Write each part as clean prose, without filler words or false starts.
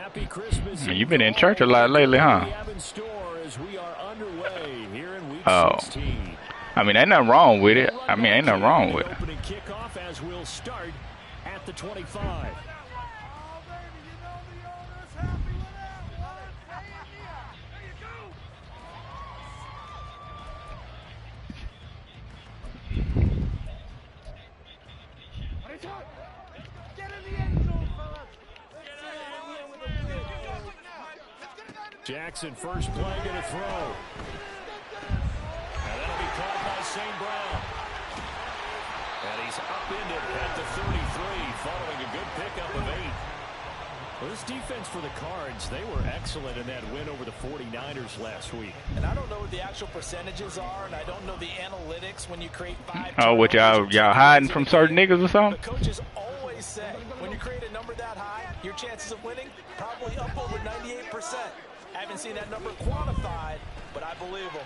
Happy Christmas. You've been in church a lot lately, huh? Oh. I mean, ain't nothing wrong with it. Ain't nothing wrong with it. Opening kickoff as we'll start at the 25. Jackson first play gonna throw. And that'll be called by St. Brown. And he's upended at the 33 following a good pickup of 8. Well, this defense for the Cards, they were excellent in that win over the 49ers last week. And I don't know what the actual percentages are, and I don't know the analytics when you create 5. Oh, what y'all hiding from certain niggas or something? The coaches always say when you create a number that high, your chances of winning probably up over 98%. I haven't seen that number quantified, but I believe him.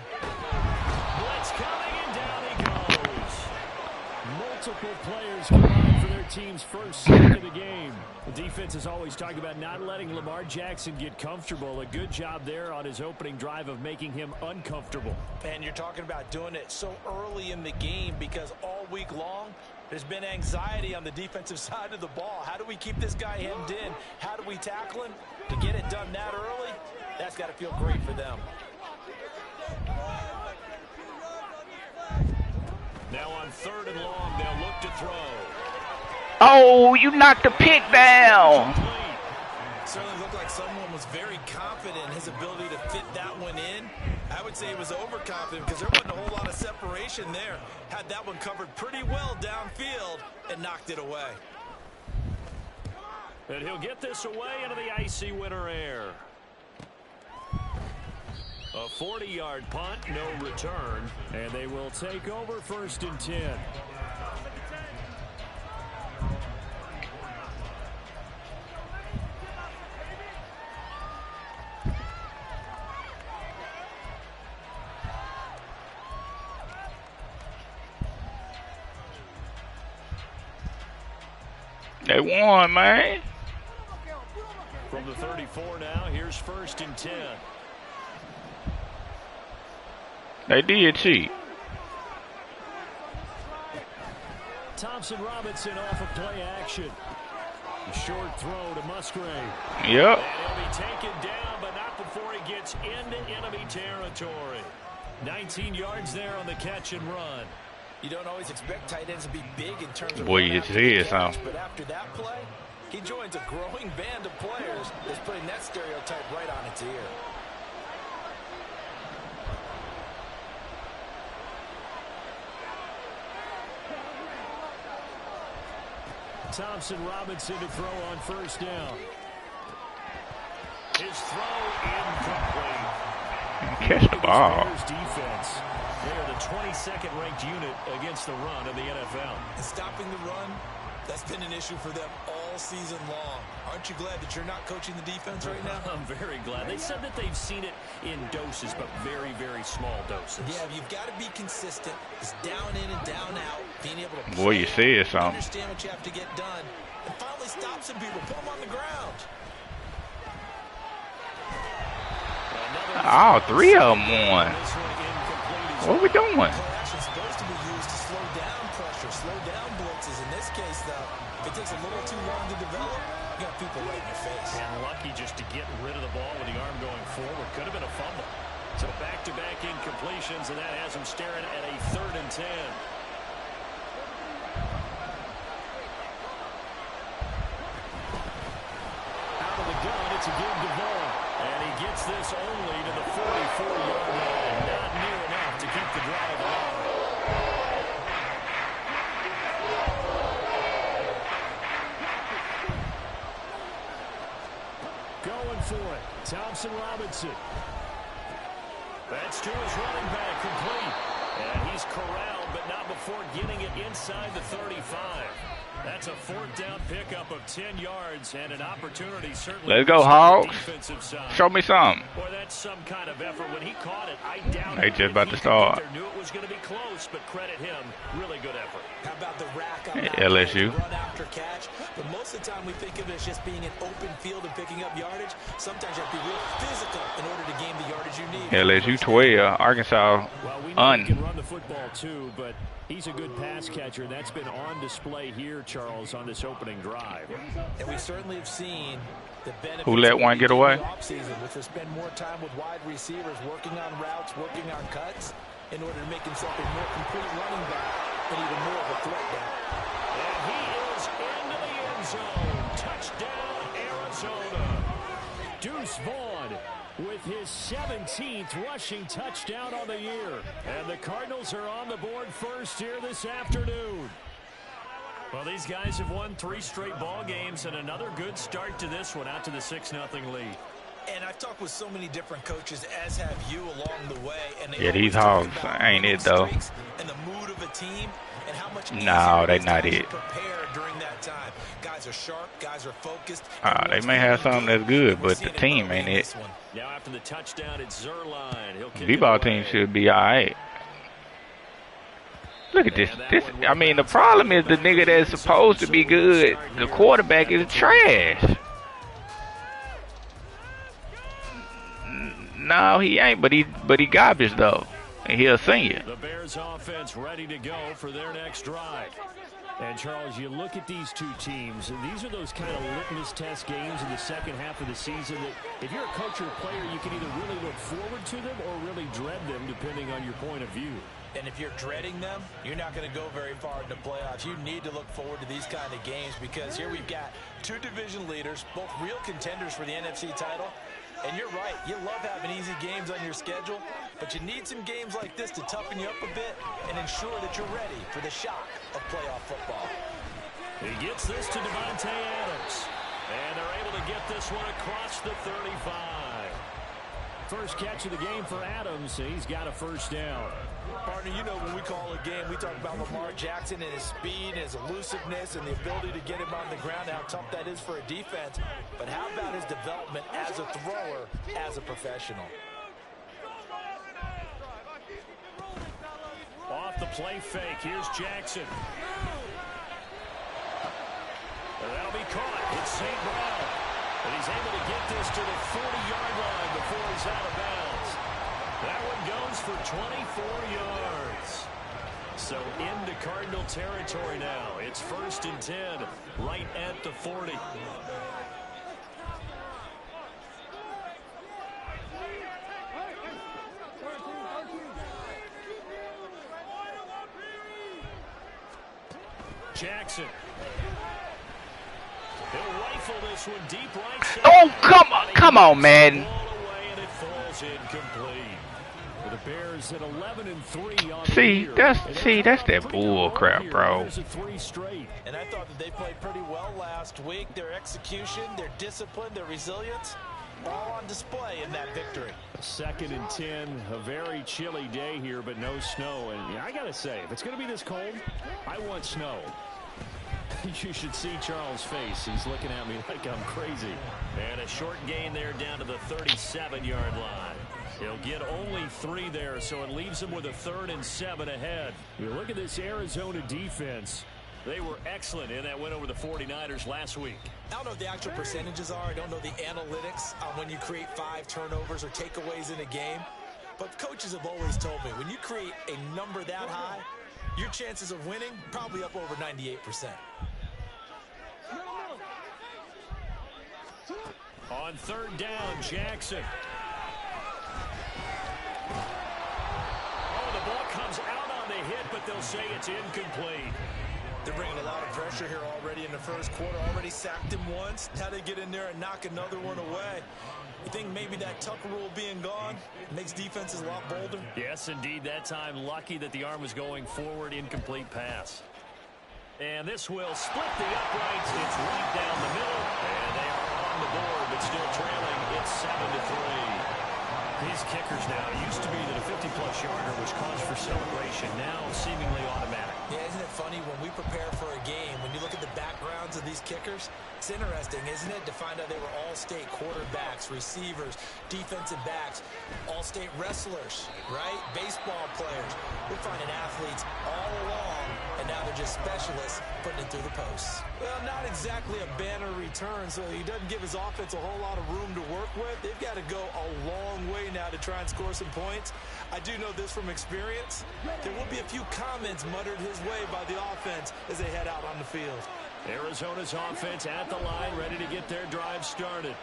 Blitz coming, and down he goes. Multiple players combined for their team's first sack of the game. The defense is always talking about not letting Lamar Jackson get comfortable. A good job there on his opening drive of making him uncomfortable. And you're talking about doing it so early in the game because all week long, there's been anxiety on the defensive side of the ball. How do we keep this guy hemmed in? How do we tackle him? To get it done that early, that's got to feel great for them. Now on 3rd and long, they'll look to throw. Oh, you knocked the pick down. It certainly looked like someone was very confident in his ability to fit that one in. I would say he was overconfident because there wasn't a whole lot of separation there. Had that one covered pretty well downfield and knocked it away. And he'll get this away into the icy winter air. A 40-yard punt, no return, and they will take over 1st and 10. They won, man. From the 34 now, here's 1st and 10. They did cheat. Thompson Robinson off of play action. A short throw to Musgrave. Yep. And he'll be taken down, but not before he gets into enemy territory. 19 yards there on the catch and run. You don't always expect tight ends to be big in terms of boy, you see it, huh? But after that play, he joins a growing band of players that's putting that stereotype right on its ear. Thompson Robinson to throw on 1st down. His throw incomplete. Catch the ball. Defense. They are the 22nd ranked unit against the run in the NFL. And stopping the run, that's been an issue for them all season long. Aren't you glad that you're not coaching the defense right now? I'm very glad. They said that they've seen it in doses, but very, very small doses. Yeah, you've got to be consistent. It's down in and down out. Being able to boy, you see it, son. Understand what you have to get done. And finally stop some people. Put them on the ground. All 3 of them won. What are we doing? Play action is supposed to be used to slow down pressure, slow down blitzes. In this case, though, if it takes a little too long to develop, you got people right in your face. And lucky just to get rid of the ball with the arm going forward. Could have been a fumble. So back-to-back incompletions, and that has him staring at a 3rd and 10. Out of the gun, it's a give to Vaughn. And he gets this only to the 44-yard line. Not near enough to keep the drive alive. Going for it. Thompson Robinson. That's to his running back, complete. And he's corralled, but not before before getting it inside the 35. That's a 4th down pickup of 10 yards and an opportunity certainly. Let's go, Hogs. Show me something. Boy, that's some kind of effort. When he caught it, I doubt they just about to start. Knew it was going to be close, but credit him. Really good effort. How about the rack on LSU? Run after catch. But most of the time we think of it as just being an open field and picking up yardage. Sometimes you have to be real physical in order to gain the yardage you need. LSU 12, Arkansas we can run the football too, but he's a good pass catcher, and that's been on display here, Charles, on this opening drive. And we certainly have seen the benefits. Who let one get away? Offseason, which was spend more time with wide receivers, working on routes, working on cuts, in order to make himself a more complete running back and even more of a threat down. And he is into the end zone. Touchdown, Arizona. Deuce Vaughn with his 17th rushing touchdown on the year. And the Cardinals are on the board first here this afternoon. Well, these guys have won 3 straight ball games and another good start to this one, out to the 6-0 lead. And I've talked with so many different coaches, as have you, along the way. And yeah, these Hogs ain't it, though. And the mood of a team and how much no, they not it. Prepare during that time. Guys are sharp, guys are focused. They may have something that's good, but the team ain't it. Now after the touchdown, it's Zerline. The ball team should be all right. Look at this. I mean, the problem is the nigga that's supposed to be good, the quarterback, is trash. No, he ain't, but he garbage though. And he a senior. The Bears offense ready to go for their next drive. And Charles, you look at these two teams, and these are those kind of litmus test games in the second half of the season that if you're a coach or a player, you can either really look forward to them or really dread them depending on your point of view. And if you're dreading them, you're not going to go very far in the playoffs. You need to look forward to these kind of games because here we've got 2 division leaders, both real contenders for the NFC title. And you're right, you love having easy games on your schedule, but you need some games like this to toughen you up a bit and ensure that you're ready for the shock of playoff football. He gets this to Devontae Adams, and they're able to get this one across the 35. First catch of the game for Adams, and he's got a first down. Partner, you know when we call a game, we talk about Lamar Jackson and his speed and his elusiveness and the ability to get him on the ground, how tough that is for a defense. But how about his development as a thrower, as a professional? Off the play fake, here's Jackson. And that'll be caught. It's St. Brown. And he's able to get this to the 40-yard line before he's out of bounds. That one goes for 24 yards. So into Cardinal territory now. It's 1st and 10, right at the 40. Jackson. He'll rifle this one deep right side. Oh, come on, man. And it falls incomplete. The Bears at 11-3 on That's that bull crap, bro. And I thought that they played pretty well last week. Their execution, their discipline, their resilience, all on display in that victory. 2nd and 10, a very chilly day here, but no snow. And I gotta say, if it's gonna be this cold, I want snow. You should see Charles' face. He's looking at me like I'm crazy. And a short gain there down to the 37-yard line. He'll get only 3 there, so it leaves him with a 3rd and 7 ahead. You look at this Arizona defense. They were excellent in that win over the 49ers last week. I don't know what the actual percentages are. I don't know the analytics on when you create 5 turnovers or takeaways in a game. But coaches have always told me, when you create a number that high, your chances of winning probably up over 98%. On 3rd down, Jackson. Oh, the ball comes out on the hit, but they'll say it's incomplete. They're bringing a lot of pressure here already in the first quarter. Already sacked him once. Now they get in there and knock another one away. You think maybe that Tucker rule being gone makes defenses a lot bolder? Yes, indeed. That time, lucky that the arm was going forward. Incomplete pass. And this will split the uprights. It's right down the middle. And they are on the board, but still trailing. It's 7-3. These kickers now, it used to be that a 50-plus yarder was cause for celebration. Now seemingly automatic. kickers? It's interesting, isn't it, to find out they were all-state quarterbacks, receivers, defensive backs, all-state wrestlers, right? Baseball players. We're finding athletes all along, and now they're just specialists putting it through the posts. Well, not exactly a banner return, so he doesn't give his offense a whole lot of room to work with. They've got to go a long way now to try and score some points. I do know this from experience. There will be a few comments muttered his way by the offense as they head out on the field. Arizona's offense at the line, ready to get their drive started.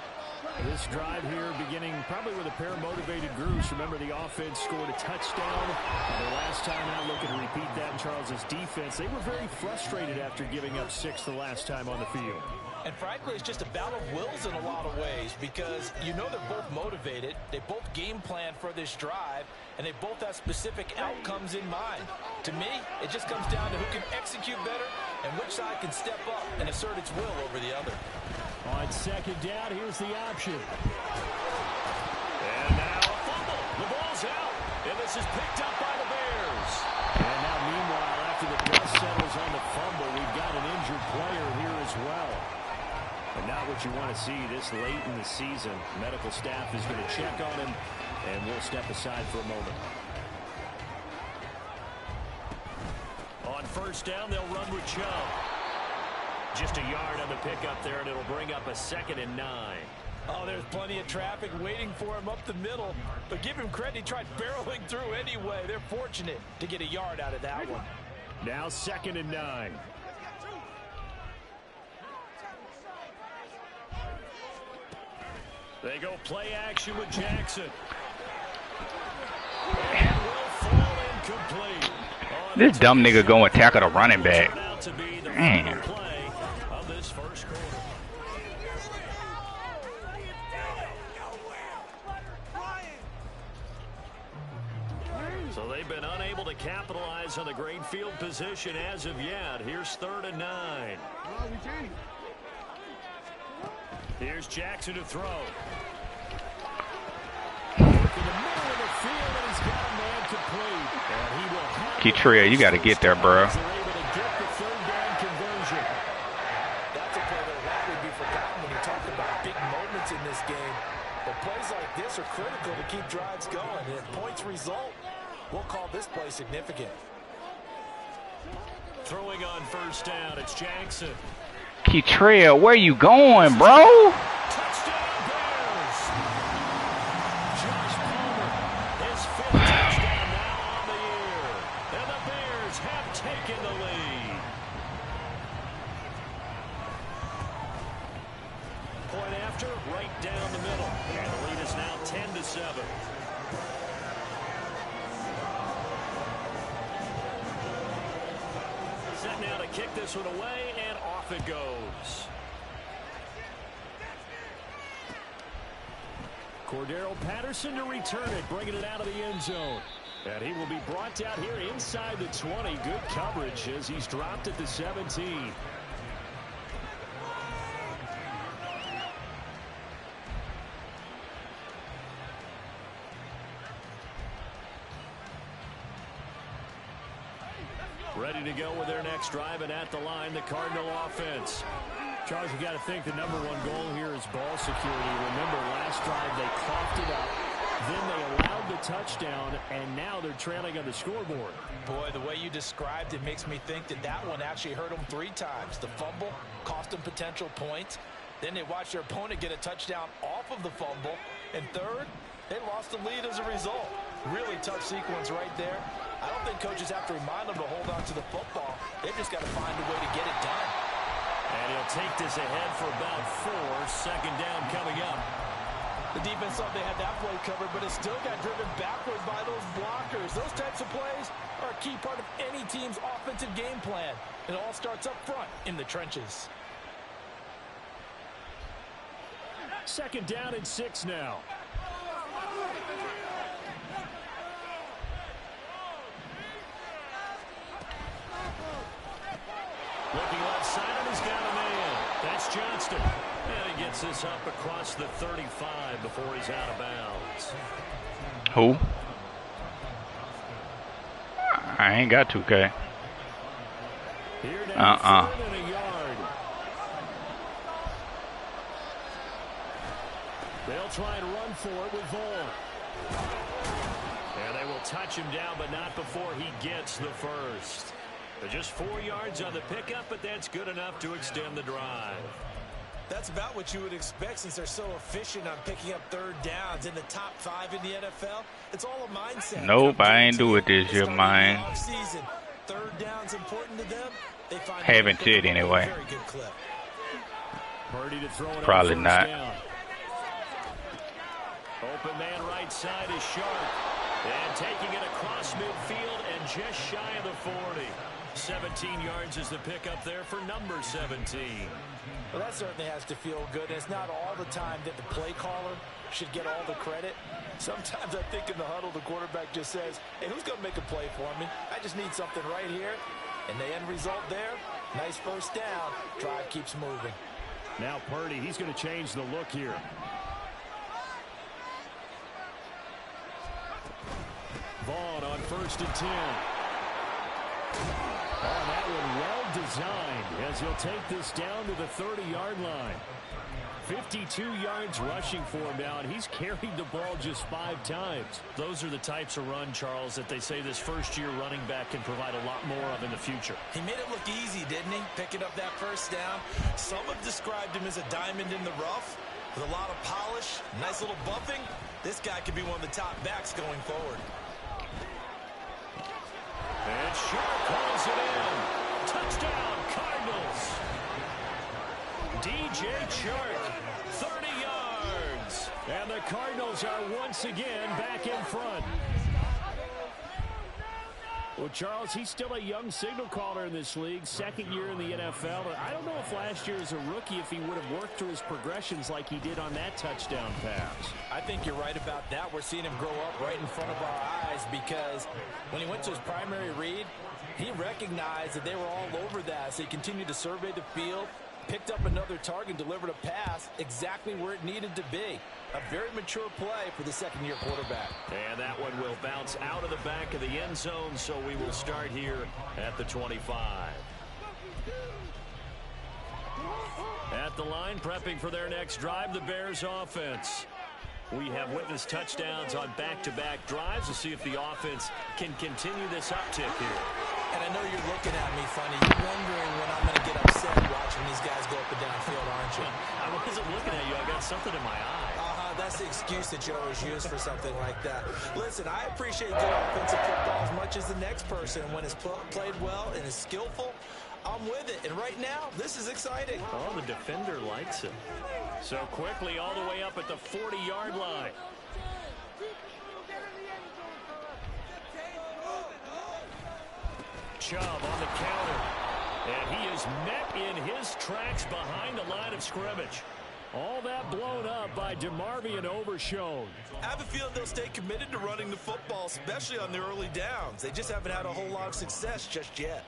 This drive here beginning probably with a pair of motivated groups. Remember, the offense scored a touchdown. The last time out, looking to repeat that in Charles's defense. They were very frustrated after giving up 6 the last time on the field. And frankly, it's just a battle of wills in a lot of ways because you know they're both motivated. They both game plan for this drive, and they both have specific outcomes in mind. To me, it just comes down to who can execute better and which side can step up and assert its will over the other. On second down, here's the option. And now a fumble. The ball's out, and this is picked up by the Bears. And now, meanwhile, after the dust settles on the fumble, we've got an injured player here as well. And not what you want to see this late in the season. Medical staff is going to check on him, and we'll step aside for a moment. On first down, they'll run with Chubb. Just a yard on the pickup there, and it'll bring up a 2nd and 9. Oh, there's plenty of traffic waiting for him up the middle. But give him credit, he tried barreling through anyway. They're fortunate to get a yard out of that one. Now 2nd and 9. They go play action with Jackson. And will fall incomplete. This dumb nigga going to tackle the running back. Man. So they've been unable to capitalize on the great field position as of yet. Here's 3rd and 9. Here's Jackson to throw. In the middle of the field, and he's got a man complete. And he will have Keytria, you got to get there, bro. That's a play that will likely be forgotten when you talk about big moments in this game. But plays like this are critical to keep drives going. And if points result, we'll call this play significant. Throwing on first down, it's Jackson. Keytria, where you going, bro? Touchdown Bears! Josh Palmer, his 5th touchdown now on the year. And the Bears have taken the lead. Point after, right down the middle. And the lead is now 10-7. Set now to kick this one away, and off it goes. Cordero Patterson to return it, bringing it out of the end zone. And he will be brought down here inside the 20. Good coverage as he's dropped at the 17. Ready to go with their next drive, and at the line, the Cardinal offense. Charles, you got to think the #1 goal here is ball security. Remember, last drive they coughed it up, then they allowed the touchdown, and now they're trailing on the scoreboard. Boy, the way you described it makes me think that that one actually hurt them 3 times. The fumble cost them potential points. Then they watched their opponent get a touchdown off of the fumble. And third, they lost the lead as a result. Really tough sequence right there. I don't think coaches have to remind them to hold on to the football. They've just got to find a way to get it done. And he'll take this ahead for about 4. 2nd down coming up. The defense thought they had that play covered, but it still got driven backward by those blockers. Those types of plays are a key part of any team's offensive game plan. It all starts up front in the trenches. 2nd down and 6 now. Looking left side, and he's got a man. That's Johnston. And he gets this up across the 35 before he's out of bounds. Who? I ain't got 2K. try and run for it with Vaughn. And they will touch him down, but not before he gets the first. Just 4 yards on the pickup, but that's good enough to extend the drive. That's about what you would expect since they're so efficient on picking up third downs in the top 5 in the NFL. It's all a mindset. Nope, I ain't do it this year, man. Third down's important to them. They find haven't it anyway. Very good clip. Purdy to throw it probably not. Down. Open man right side is Sharp. And taking it across midfield and just shy of the 40. 17 yards is the pickup there for number 17. Well, that certainly has to feel good. And it's not all the time that the play caller should get all the credit. Sometimes I think in the huddle, the quarterback just says, hey, who's going to make a play for me? I just need something right here. And the end result there, nice first down. Drive keeps moving. Now Purdy, he's going to change the look here. Vaughn on 1st and 10. Oh, that one well designed as he'll take this down to the 30-yard line. 52 yards rushing for him now, and he's carried the ball just 5 times. Those are the types of run, Charles, that they say this first-year running back can provide a lot more of in the future. He made it look easy, didn't he? Picking up that first down. Some have described him as a diamond in the rough with a lot of polish, nice little buffing. This guy could be one of the top backs going forward. And Sharp calls it in. Touchdown, Cardinals. DJ Chark, 30 yards. And the Cardinals are once again back in front. Well, Charles, he's still a young signal caller in this league, 2nd year in the NFL. I don't know if last year as a rookie, if he would have worked through his progressions like he did on that touchdown pass. I think you're right about that. We're seeing him grow up right in front of our eyes because when he went to his primary read, he recognized that they were all over that. So he continued to survey the field, picked up another target, delivered a pass exactly where it needed to be. A very mature play for the 2nd-year quarterback. And that one will bounce out of the back of the end zone, so we will start here at the 25. At the line, prepping for their next drive, the Bears offense. We have witnessed touchdowns on back-to-back drives to see if the offense can continue this uptick here. And I know you're looking at me funny. You're wondering when I'm going to get upset watching these guys go up and down field, aren't you? I wasn't looking at you. I got something in my eye. That's the excuse that you always use for something like that. Listen, I appreciate good offensive football as much as the next person. When it's played well and is skillful, I'm with it. And right now, this is exciting. Oh, the defender likes it. So quickly all the way up at the 40-yard line. Chubb on the counter. And he is met in his tracks behind the line of scrimmage. All that blown up by DeMarvin and Overshown. I have a feeling they'll stay committed to running the football, especially on the early downs. They just haven't had a whole lot of success just yet.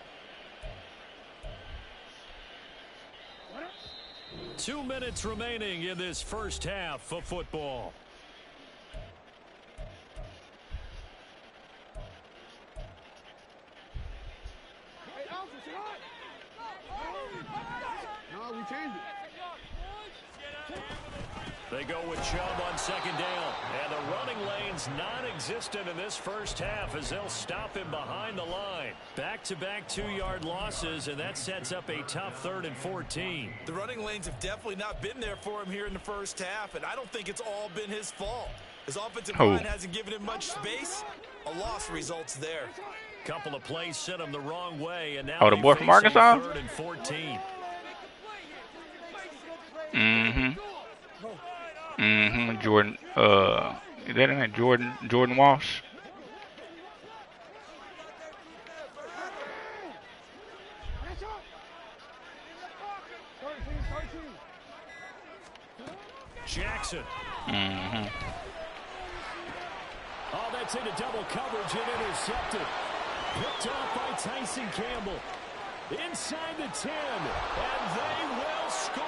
2 minutes remaining in this first half of football. No, we changed it. They go with Chubb on 2nd down. And the running lane's non-existent in this first half as they'll stop him behind the line. Back-to-back 2-yard losses, and that sets up a tough 3rd and 14. The running lanes have definitely not been there for him here in the first half, and I don't think it's all been his fault. His offensive line hasn't given him much space. A loss results there. Couple of plays sent him the wrong way, and now the boy from Arkansas? 3rd and 14. Jordan, is that in there? Jordan Walsh? Jackson. Oh, that's into double coverage and intercepted. Picked off by Tyson Campbell. Inside the 10, and they will score.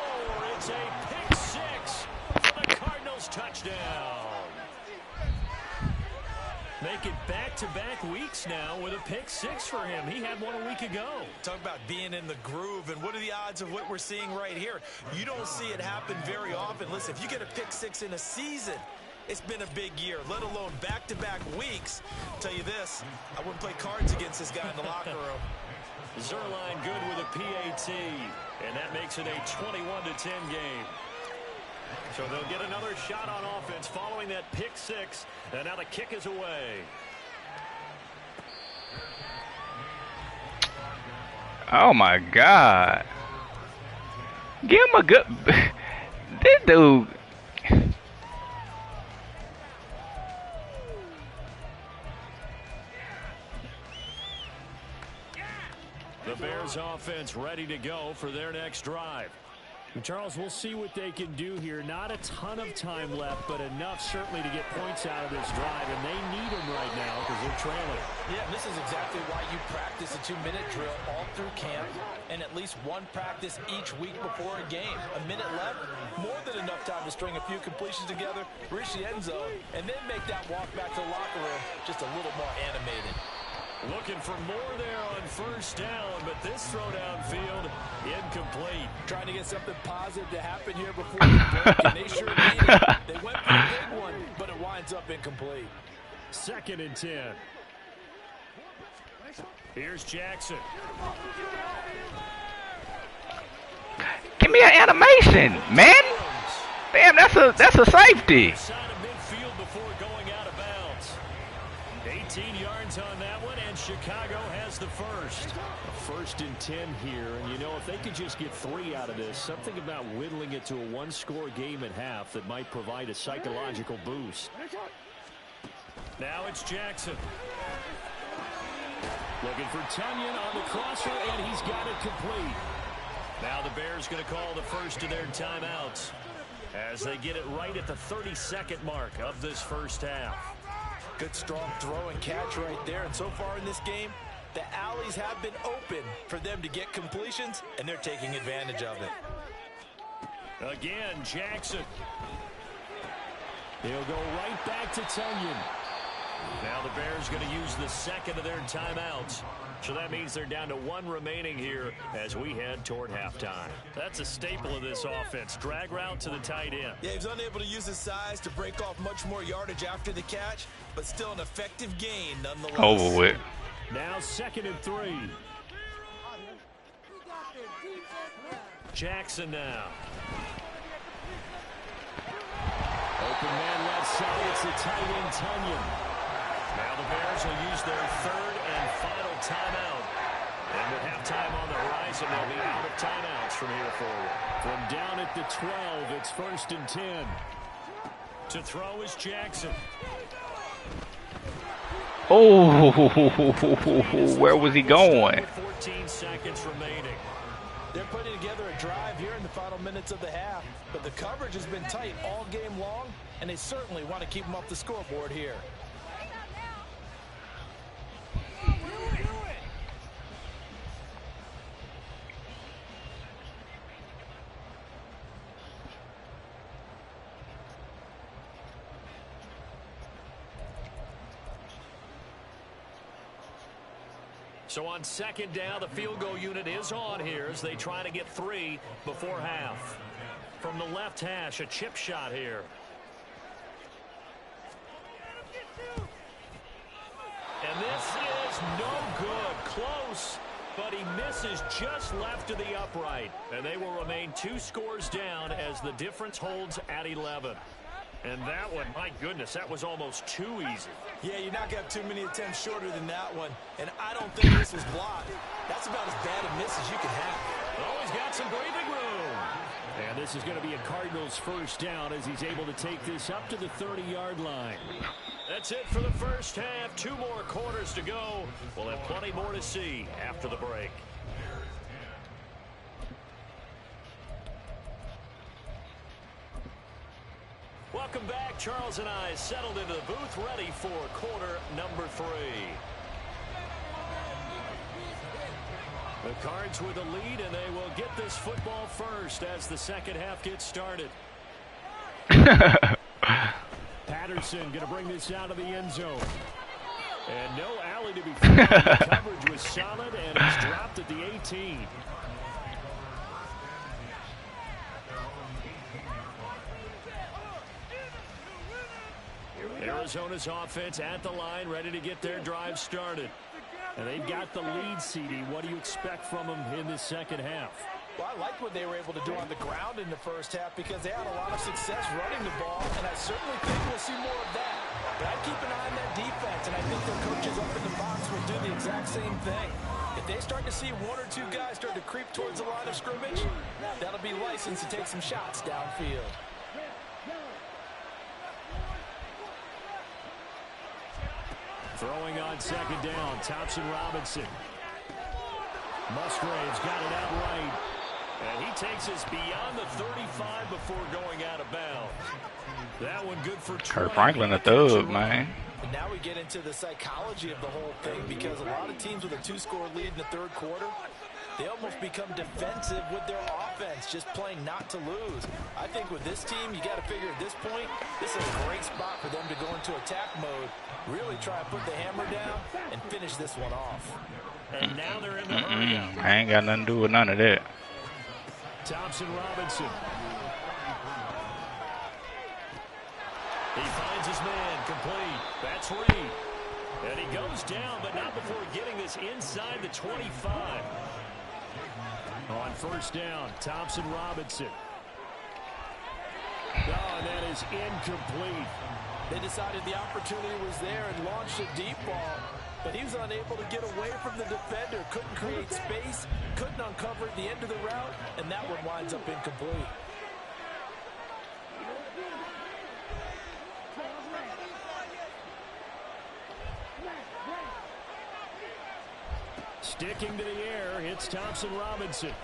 It's a pick 6 for the Cardinals touchdown. Make it back-to-back weeks now with a pick six for him. He had one a week ago. Talk about being in the groove, and what are the odds of what we're seeing right here? You don't see it happen very often. Listen, if you get a pick six in a season, it's been a big year, let alone back-to-back weeks. I'll tell you this, I wouldn't play cards against this guy in the locker room. Zerline good with a PAT, and that makes it a 21-10 game. So they'll get another shot on offense following that pick six, and now the kick is away. Oh my God. Give him a good this dude. The Bears offense ready to go for their next drive. And Charles, we'll see what they can do here. Not a ton of time left, but enough certainly to get points out of this drive, and they need them right now because they're trailing. Yeah, this is exactly why you practice a 2-minute drill all through camp and at least one practice each week before a game. A minute left, more than enough time to string a few completions together, reach the end zone, and then make that walk back to the locker room just a little more animated. Looking for more there on first down, but this throw downfield incomplete. Trying to get something positive to happen here before the break, and they sure need it. They went for a big one, but it winds up incomplete. 2nd and 10. Here's Jackson. Give me an animation, man. Damn, that's a safety. Side of midfield before going out of bounds. 18 yards on that one, and Chicago has the first. A 1st and 10 here, and you know, if they could just get 3 out of this, something about whittling it to a one-score game at half that might provide a psychological boost. Now it's Jackson. Looking for Tunyon on the crosser, and he's got it complete. Now the Bears going to call the first of their timeouts as they get it right at the 32nd mark of this first half. Good strong throw and catch right there, and so far in this game, the alleys have been open for them to get completions, and they're taking advantage of it. Again, Jackson. He'll go right back to Tunyon. Now the Bears going to use the second of their timeouts. So that means they're down to 1 remaining here as we head toward halftime. That's a staple of this offense. Drag route to the tight end. Yeah, he's unable to use his size to break off much more yardage after the catch, but still an effective gain nonetheless. Over with. Now 2nd and 3. Jackson now. Open man left side. It's the tight end Tunyon. Now the Bears will use their 3rd and final timeout. And with halftime on the horizon, they'll be out of timeouts from here forward. From down at the 12, it's 1st and 10. To throw is Jackson. Oh, where was he going? 14 seconds remaining. They're putting together a drive here in the final minutes of the half, but the coverage has been tight all game long, and they certainly want to keep them off the scoreboard here. So on 2nd down, the field goal unit is on here as they try to get 3 before half. From the left hash, a chip shot here. And this is no good. Close, but he misses just left of the upright. And they will remain 2 scores down as the difference holds at 11. And that one, my goodness, that was almost too easy. Yeah, you're not going to have too many attempts shorter than that one. And I don't think this was blocked. That's about as bad a miss as you can have. Oh, he's got some breathing room. And this is going to be a Cardinals 1st down as he's able to take this up to the 30-yard line. That's it for the first half. 2 more quarters to go. We'll have plenty more to see after the break. Welcome back. Charles and I settled into the booth, ready for quarter number 3. The Cards with a lead, and they will get this football first as the second half gets started. Patterson going to bring this out of the end zone. And no alley to be found. The coverage was solid, and he's dropped at the 18. Arizona's offense at the line, ready to get their drive started. And they've got the lead, CD. What do you expect from them in the second half? Well, I liked what they were able to do on the ground in the first half because they had a lot of success running the ball, and I certainly think we'll see more of that. But I'd keep an eye on that defense, and I think their coaches up in the box will do the exact same thing. If they start to see one or two guys start to creep towards the line of scrimmage, that'll be license to take some shots downfield. Throwing on second down, Thompson-Robinson. Musgrave's got it out right. And he takes us beyond the 35 before going out of bounds. That one good for Kurt Franklin, a thug, man. And now we get into the psychology of the whole thing because a lot of teams with a two-score lead in the third quarter, they almost become defensive with their offense, just playing not to lose. I think with this team, you got to figure at this point, this is a great spot for them to go into attack mode, really try to put the hammer down and finish this one off. And now they're in the hurry up. I ain't got nothing to do with none of that. Thompson-Robinson. He finds his man, complete. That's Reed. And he goes down, but not before getting this inside the 25. On first down, Thompson-Robinson. Oh, and that is incomplete. They decided the opportunity was there and launched a deep ball, but he was unable to get away from the defender, couldn't create space, couldn't uncover the end of the route, and that one winds up incomplete. Sticking to the air, it's Thompson-Robinson. And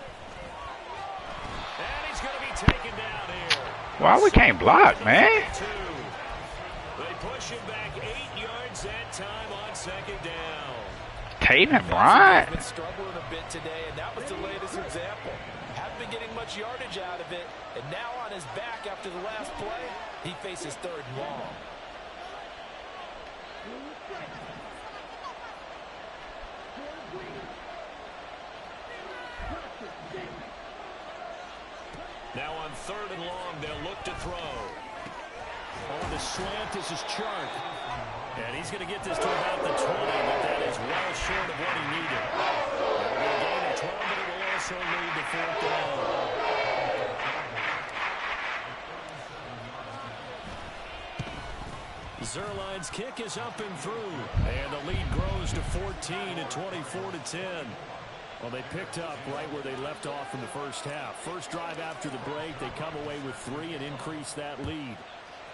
he's going to be taken down here. Why we can't block, man? They push him back 8 yards that time on second down. Taven Bryant. He's been struggling a bit today, and that was the latest example. Haven't been getting much yardage out of it, and now on his back after the last play, he faces third and long. Now on third and long, they'll look to throw. On the slant, this is Chark. And he's going to get this to about the 20, but that is well short of what he needed. It'll be a gain of 12, but it will also lead to fourth down. Zerline's kick is up and through. And the lead grows to 14 and 24-10. Well, they picked up right where they left off in the first half. First drive after the break, they come away with 3 and increase that lead.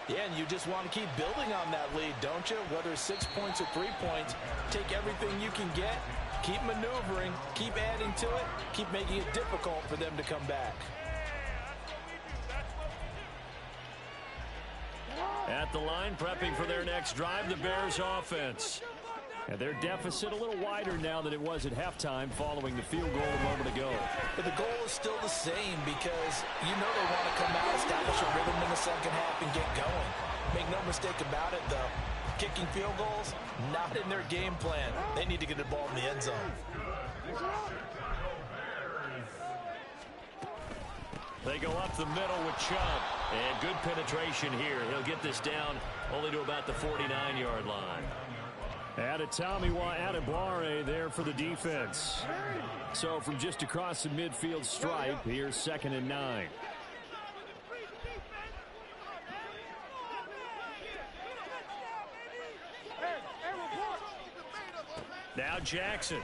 Yeah, and you just want to keep building on that lead, don't you? Whether it's 6 points or 3 points, take everything you can get, keep maneuvering, keep adding to it, keep making it difficult for them to come back. At the line, prepping for their next drive, the Bears offense. And their deficit a little wider now than it was at halftime following the field goal a moment ago. But the goal is still the same because you know they want to come out, establish a rhythm in the second half, and get going. Make no mistake about it, though. Kicking field goals, not in their game plan. They need to get the ball in the end zone. They go up the middle with Chubb. And good penetration here. He'll get this down only to about the 49-yard line. Adetomiwa Adebawore there for the defense. So from just across the midfield stripe, here's 2nd and 9. Now Jackson.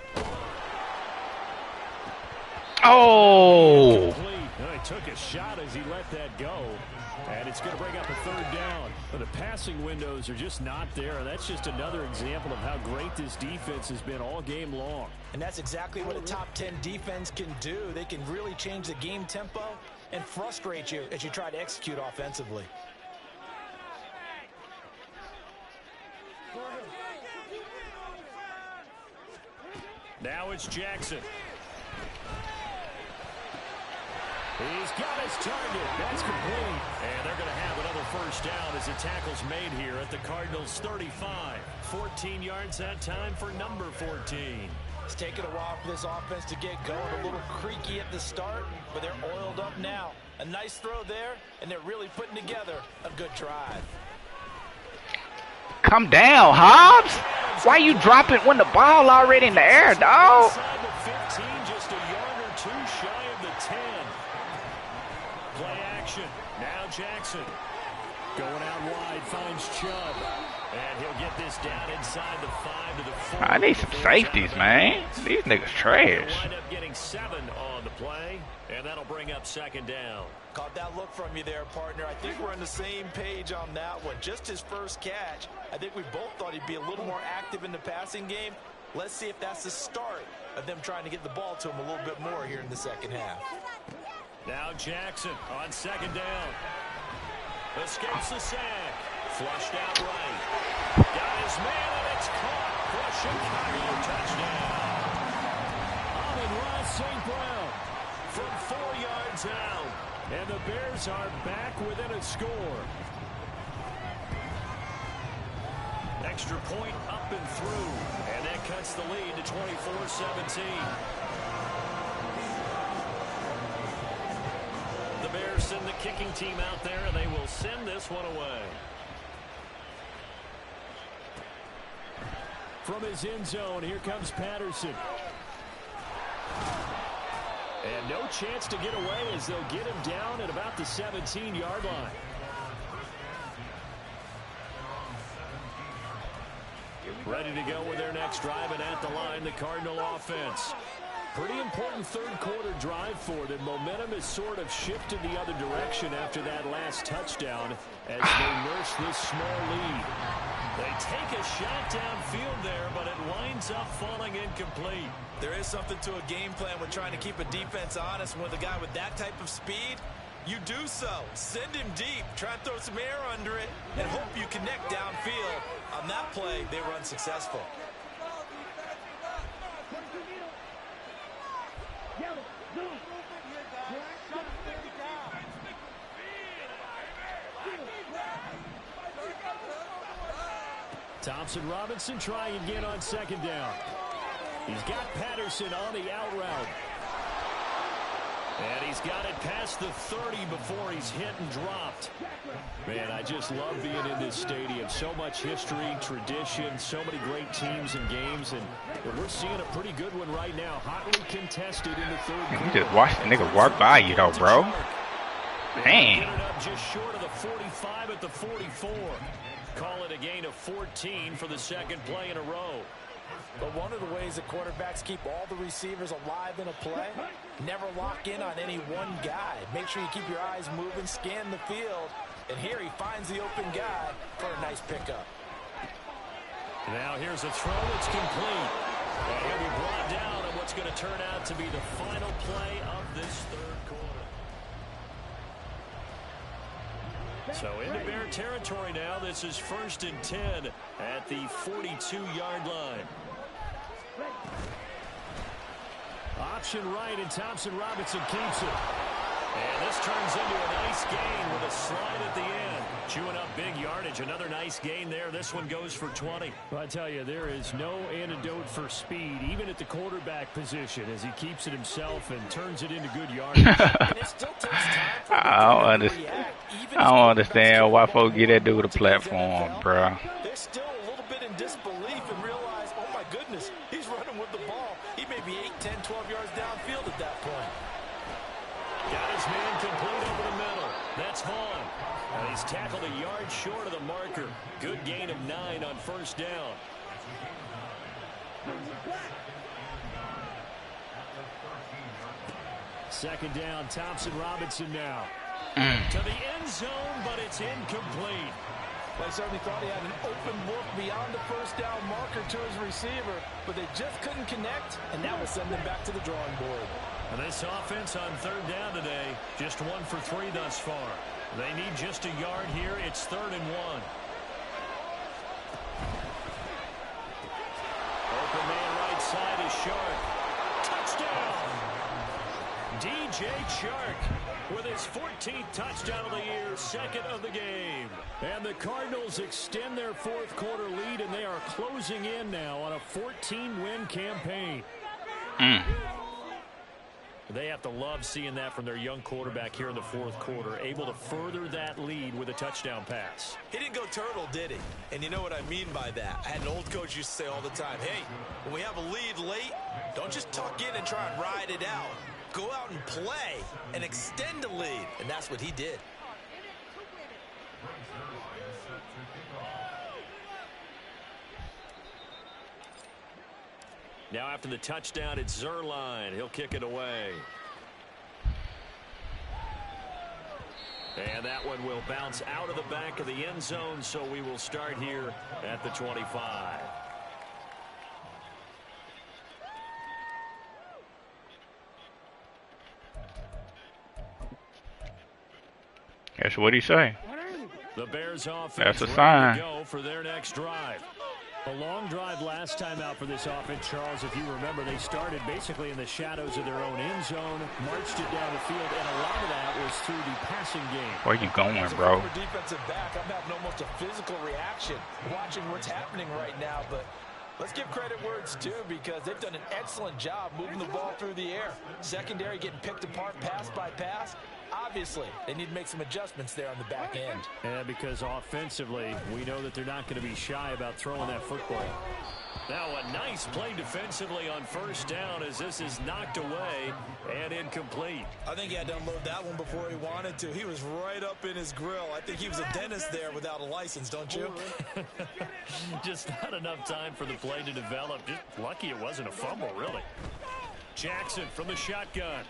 Oh! He took a shot as he let that go. And it's going to bring up a third down. But the passing windows are just not there. And that's just another example of how great this defense has been all game long. And that's exactly what a top 10 defense can do. They can really change the game tempo and frustrate you as you try to execute offensively. Now it's Jackson. He's got his target. That's complete. And they're going to have another first down as the tackle's made here at the Cardinals' 35. 14 yards that time for number 14. It's taken a while for this offense to get going. A little creaky at the start, but they're oiled up now. A nice throw there, and they're really putting together a good drive. Come down, Hobbs. Why you drop it when the ball already in the air, dog? Inside the 15, just a yard or two shy of the 10. Play action. Now Jackson. Going out wide, finds Chubb. And he'll get this down inside the 5 to the 4. I need some safeties, man. These niggas trash. Wind up getting 7 on the play, and that'll bring up second down. Caught that look from you there, partner. I think we're on the same page on that one. Just his first catch. I think we both thought he'd be a little more active in the passing game. Let's see if that's the start of them trying to get the ball to him a little bit more here in the second half. Now Jackson on second down. Escapes the sack. Flushed out right. Got his man, and it's caught for a Chicago touchdown. Amon-Ra St. Brown from 4 yards out. And the Bears are back within a score. Extra point up and through. And that cuts the lead to 24-17. The Bears send the kicking team out there, and they will send this one away. From his end zone, here comes Patterson. And no chance to get away as they'll get him down at about the 17-yard line. Ready to go with their next drive, and at the line, the Cardinal offense. Pretty important third-quarter drive for them. Momentum has sort of shifted the other direction after that last touchdown as they nurse this small lead. They take a shot downfield there, but it winds up falling incomplete. There is something to a game plan with trying to keep a defense honest. With a guy with that type of speed, you do so. Send him deep, try to throw some air under it, and hope you connect downfield. On that play, they were unsuccessful. Thompson Robinson trying again on second down. He's got Patterson on the out route. And he's got it past the 30 before he's hit and dropped. Man, I just love being in this stadium. So much history, tradition, so many great teams and games. And we're seeing a pretty good one right now. Hotly contested in the third quarter. You just watch the nigga walk by you, though, bro. Dang. Get it up just short of the 45 at the 44. Call it a gain of 14 for the second play in a row. But one of the ways that quarterbacks keep all the receivers alive in a play, never lock in on any one guy. Make sure you keep your eyes moving, scan the field, and here he finds the open guy for a nice pickup. Now here's a throw that's complete. And he'll be brought down on what's going to turn out to be the final play of this third quarter. So into Bear territory now. This is 1st and 10 at the 42-yard line. Option right, and Thompson Robinson keeps it. And this turns into a nice gain with a slide at the end. Chewing up big yardage. Another nice gain there. This one goes for 20. Well, I tell you, there is no antidote for speed, even at the quarterback position, as he keeps it himself and turns it into good yardage. And it still takes time for I don't understand why folks get that dude a platform, bro. They're still a little bit in disbelief and realize, oh my goodness, he's running with the ball. He may be 8, 10, 12 yards downfield at that point. Got his man complete over the middle. That's Vaughn. And he's tackled a yard short of the marker. Good gain of 9 on first down. Second down, Thompson Robinson now. To the end zone, but it's incomplete. Well, I certainly thought he had an open look beyond the first down marker to his receiver, but they just couldn't connect, and that will send them back to the drawing board. And this offense on third down today, just 1 for 3 thus far. They need just a yard here. It's 3rd and 1. Open man right side is Sharp. Touchdown! DJ Chark with his 14th touchdown of the year, second of the game. And the Cardinals extend their fourth quarter lead, and they are closing in now on a 14-win campaign. They have to love seeing that from their young quarterback here in the fourth quarter, able to further that lead with a touchdown pass. He didn't go turtle, did he? And you know what I mean by that. I had an old coach used to say all the time, hey, when we have a lead late, don't just tuck in and try and ride it out. Go out and play and extend the lead. And that's what he did. Now after the touchdown, it's Zerline. He'll kick it away. And that one will bounce out of the back of the end zone, so we will start here at the 25. That's what he say. The Bears offense That's a ready sign. to go for their next drive. A long drive last time out for this offense, Charles. If you remember, they started basically in the shadows of their own end zone, marched it down the field, and a lot of that was through the passing game. Where you going, As a bro? former defensive back, I'm having almost a physical reaction watching what's happening right now. But let's give credit where it's due, because they've done an excellent job moving the ball through the air. Secondary getting picked apart pass by pass. Obviously, they need to make some adjustments there on the back end. And because offensively, we know that they're not going to be shy about throwing that football. Now a nice play defensively on first down as this is knocked away and incomplete. I think he had to unload that one before he wanted to. He was right up in his grill. I think he was a dentist there without a license, don't you? Just not enough time for the play to develop. Just lucky it wasn't a fumble, really. Jackson from the shotgun.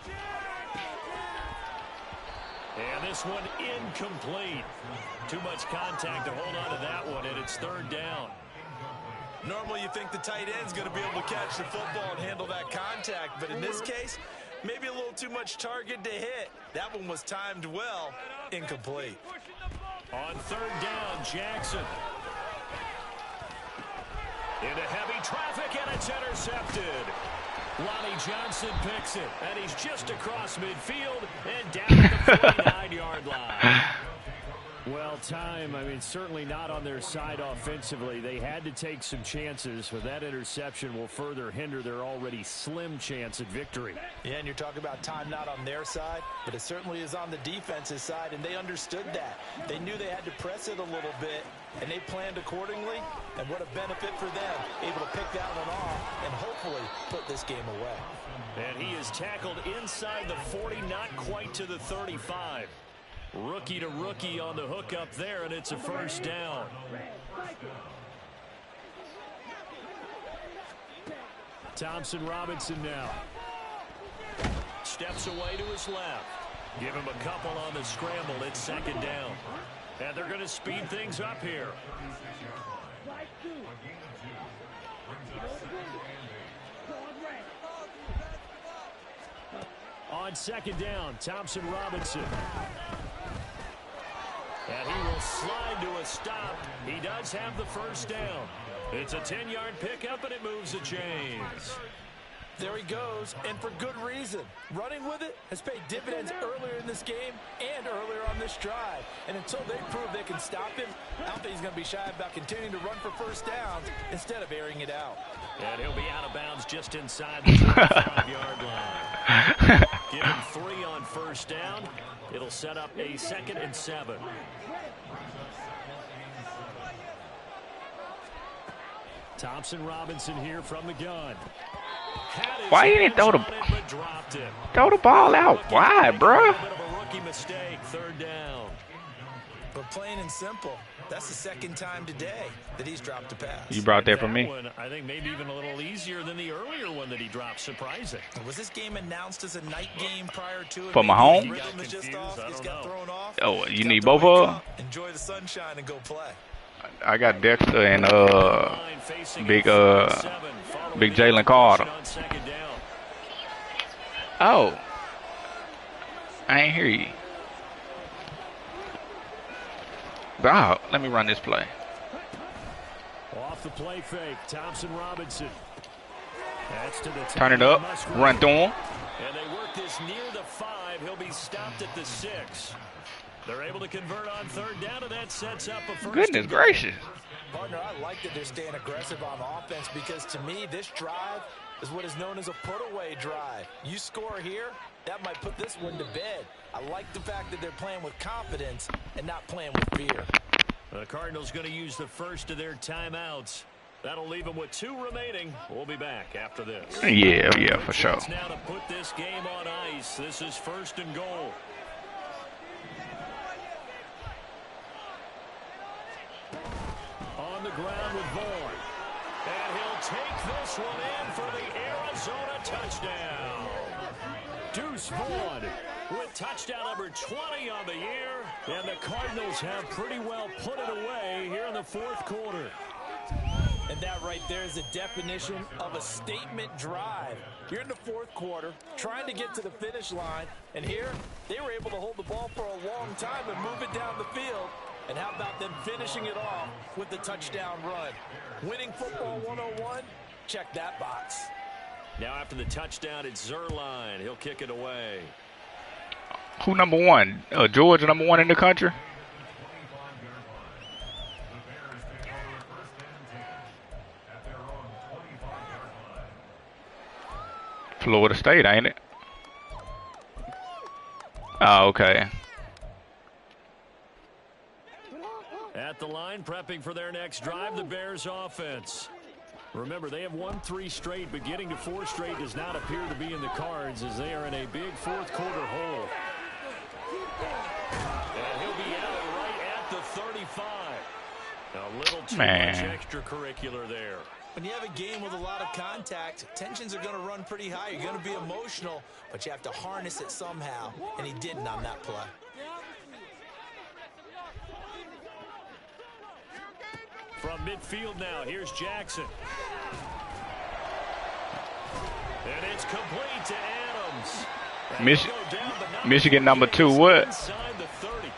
And this one incomplete. Too much contact to hold on to that one, and it's third down. Normally you think the tight end's going to be able to catch the football and handle that contact, but in this case, maybe a little too much target to hit. That one was timed well, incomplete. On third down, Jackson. Into heavy traffic, and it's intercepted. Lonnie Johnson picks it, and he's just across midfield and down at the 49-yard line. Well, time, I mean, certainly not on their side offensively. They had to take some chances, but that interception will further hinder their already slim chance at victory. Yeah, and you're talking about time not on their side, but it certainly is on the defense's side, and they understood that. They knew they had to press it a little bit, and they planned accordingly, and what a benefit for them, able to pick that one off and hopefully put this game away. And he is tackled inside the 40, not quite to the 35. Rookie to rookie on the hook up there, and it's a first down. Thompson Robinson now. Steps away to his left. Give him a couple on the scramble. It's second down. And they're going to speed things up here. On second down, Thompson Robinson. And he will slide to a stop. He does have the first down. It's a 10-yard pickup, and it moves the chains. There he goes, and for good reason. Running with it has paid dividends earlier in this game and earlier on this drive. And until they prove they can stop him, I don't think he's going to be shy about continuing to run for first downs instead of airing it out. And he'll be out of bounds just inside the 25-yard line. Give him 3 on first down. It'll set up a 2nd and 7. Thompson Robinson here from the gun. Why you didn't throw the ball out? Why, bro? Rookie mistake, third down. But plain and simple, that's the second time today that he's dropped a pass. You brought that for me. One, I think maybe even a little easier than the earlier one that he dropped. Surprising. Was this game announced as a night game prior to it? For Mahomes? Rhythm is just off. Just got thrown off. Oh, you need both of them? Enjoy the sunshine and go play. I got Dexter and big Jalen Carter. Oh, I ain't hear you. Wow, let me run this play. Off the play fake, Thompson Robinson. That's to the Turn it up, run through him. And they work this near the 5. He'll be stopped at the 6. They're able to convert on third down, and that sets up a first. Goodness gracious. Partner, I like that they're staying aggressive on offense because to me, this drive is what is known as a put-away drive. You score here, that might put this one to bed. I like the fact that they're playing with confidence and not playing with fear. The Cardinals going to use the first of their timeouts. That'll leave them with 2 remaining. We'll be back after this. Yeah, for sure. Now to put this game on ice. This is 1st and goal. On the ground with Vaughn. And he'll take this one in for the Arizona touchdown. Deuce Vaughn with touchdown number 20 on the year. And the Cardinals have pretty well put it away here in the 4th quarter. And that right there is the definition of a statement drive. You're in the 4th quarter, trying to get to the finish line, and here they were able to hold the ball for a long time and move it down the field. And how about them finishing it off with the touchdown run? Winning football 101, check that box. Now after the touchdown, it's Zerline. He'll kick it away. Who number 1? Georgia number 1 in the country? Florida State, ain't it? Oh, okay. At the line, prepping for their next drive, the Bears offense. Remember, they have won 3 straight, but getting to 4 straight does not appear to be in the cards as they are in a big 4th quarter hole. And he'll be out right at the 35. A little too much extracurricular there. When you have a game with a lot of contact, tensions are going to run pretty high. You're going to be emotional, but you have to harness it somehow, and he didn't on that play. From midfield now, here's Jackson. And it's complete to Adams. Michigan number 2, what? Inside the 30.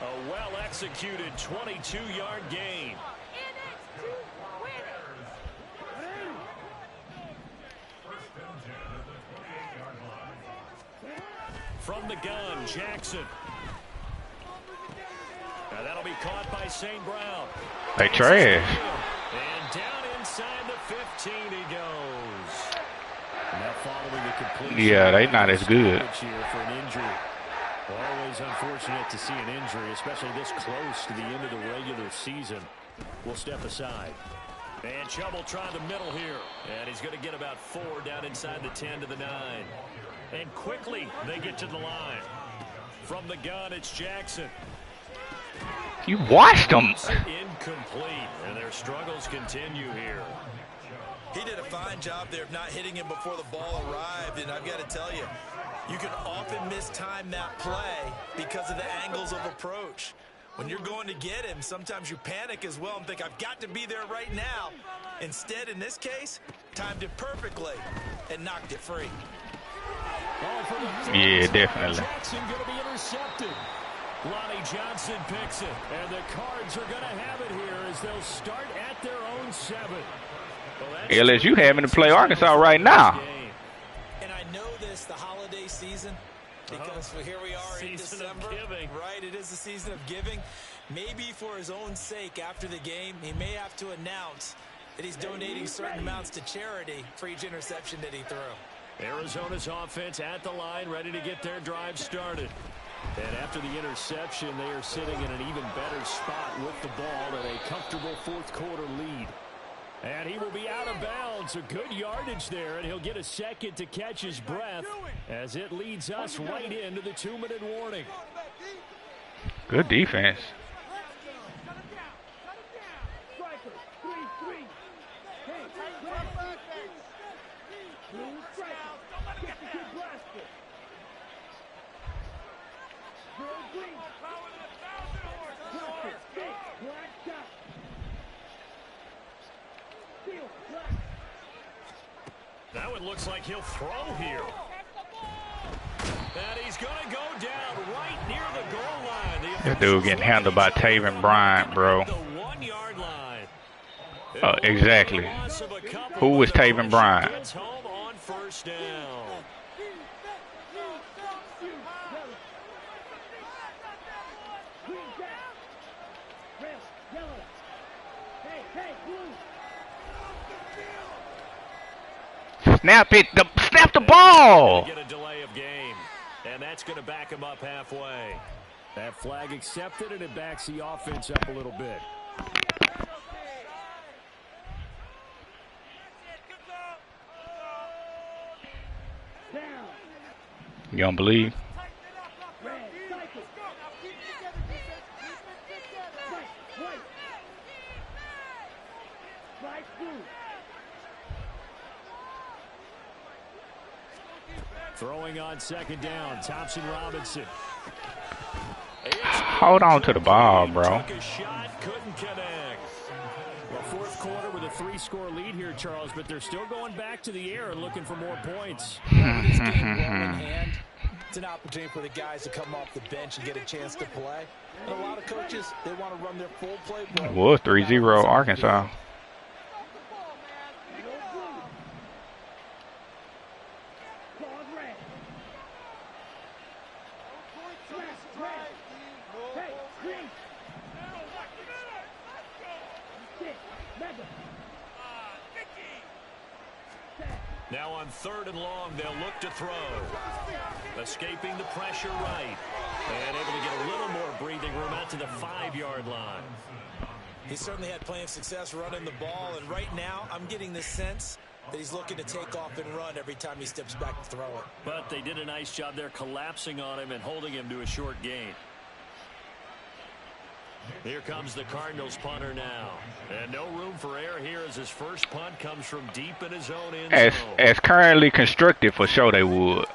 A well-executed 22-yard gain. From the gun, Jackson. Now that'll be caught by St. Brown. They trash. And down inside the 15 he goes. Now following the completion. Yeah, they not as good. For an injury. Always unfortunate to see an injury, especially this close to the end of the regular season. We'll step aside. And Chubb will try the middle here. And he's going to get about 4 down inside the 10 to the 9. And quickly they get to the line. From the gun, it's Jackson. You watched them. Incomplete, and their struggles continue here. He did a fine job there of not hitting him before the ball arrived, and I've got to tell you, you can often mistime that play because of the angles of approach. When you're going to get him, sometimes you panic as well and think, I've got to be there right now. Instead, in this case, timed it perfectly and knocked it free. Yeah, definitely. Jackson going to be intercepted. Lonnie Johnson picks it, and the Cards are going to have it here as they'll start at their own 7. Well, LSU having to play Arkansas right now. And I know this, the holiday season, because here we are in December. Right, it is the season of giving. Maybe for his own sake after the game, he may have to announce that he's donating certain amounts to charity for each interception that he threw. Arizona's offense at the line, ready to get their drive started. And after the interception, they are sitting in an even better spot with the ball at a comfortable 4th quarter lead. And he will be out of bounds. A good yardage there, and he'll get a second to catch his breath as it leads us right into the 2-minute warning. Good defense. Now it looks like he'll throw here. And he's going to go down right near the goal line. That dude getting handled by Taven Bryant, bro. The 1-yard line. Exactly. Who was Taven Bryant? Gets home on first down. Snap the ball. Get a delay of game, and that's going to back him up halfway. That flag accepted, and it backs the offense up a little bit. You don't believe? Throwing on second down, Thompson Robinson. Hold on to the ball, bro. Took a shot, couldn't connect. Well, fourth quarter with a 3-score lead here, Charles, but they're still going back to the air and looking for more points. This game well in hand. It's an opportunity for the guys to come off the bench and get a chance to play. And a lot of coaches, they want to run their full playbook. It was 3-0 Arkansas. Now on 3rd and long, they'll look to throw. Escaping the pressure right. And able to get a little more breathing room out to the 5-yard line. He certainly had plenty of success running the ball, and right now I'm getting the sense that he's looking to take off and run every time he steps back to throw it. But they did a nice job there collapsing on him and holding him to a short gain. Here comes the Cardinals punter now. And no room for error here as his first punt comes from deep in his own end zone. As currently constructed, for sure they would.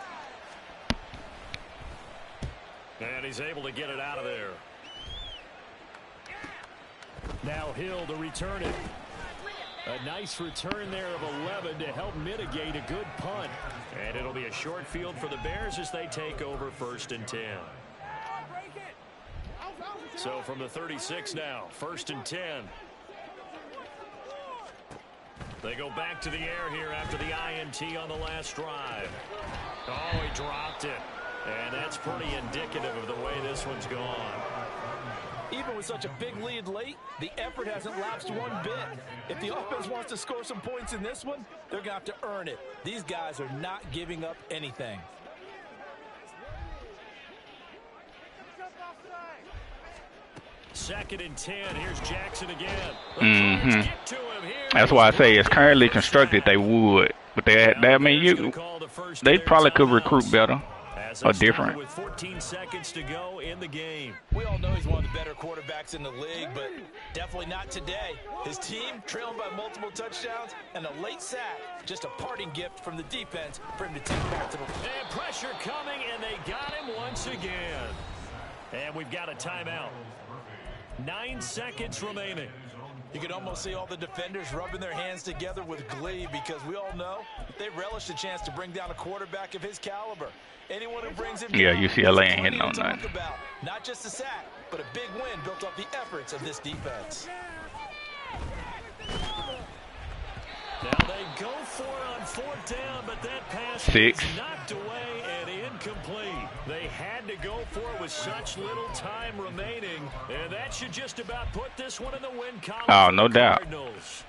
And he's able to get it out of there. Now Hill to return it. A nice return there of 11 to help mitigate a good punt. And it'll be a short field for the Bears as they take over 1st and 10. So from the 36 now, 1st and 10. They go back to the air here after the INT on the last drive. Oh, he dropped it. And that's pretty indicative of the way this one's gone. Even with such a big lead late, the effort hasn't lapsed one bit. If the offense wants to score some points in this one, they're going to have to earn it. These guys are not giving up anything. Second and 10. Here's Jackson again. That's why I say it's currently constructed. They would, but I mean, they probably could recruit better or different. With 14 seconds to go in the game. We all know he's one of the better quarterbacks in the league, but definitely not today. His team trailing by multiple touchdowns and a late sack. Just a parting gift from the defense for him to take back to the... And pressure coming, and they got him once again. And we've got a timeout. 9 seconds remaining. You can almost see all the defenders rubbing their hands together with glee because we all know they relish the chance to bring down a quarterback of his caliber. Anyone who brings him yeah, down, UCLA ain't hitting on nothing. Not just a sack, but a big win built off the efforts of this defense. Now they go for it on 4th down, but that pass 6 was knocked away and incomplete. They had to go for it with such little time remaining, and that should just about put this one in the win column. Oh, no doubt. Cardinals.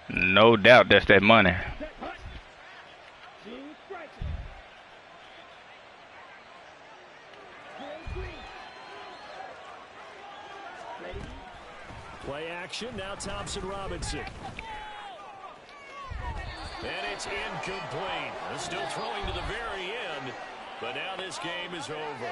No doubt that's that money. Play action, now Thompson Robinson. And it's incomplete. They're still throwing to the very end, but now this game is over.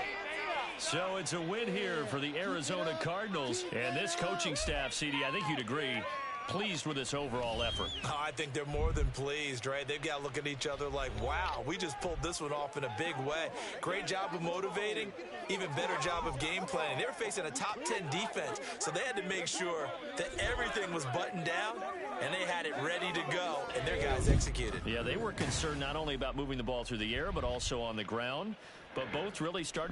So it's a win here for the Arizona Cardinals. And this coaching staff, CD, I think you'd agree, pleased with this overall effort. Oh, I think they're more than pleased, right? They've got to look at each other like, wow, we just pulled this one off in a big way. Great job of motivating, even better job of game planning. They were facing a top 10 defense, so they had to make sure that everything was buttoned down, and they had it ready to go, and their guys executed. Yeah, they were concerned not only about moving the ball through the air, but also on the ground. But both really started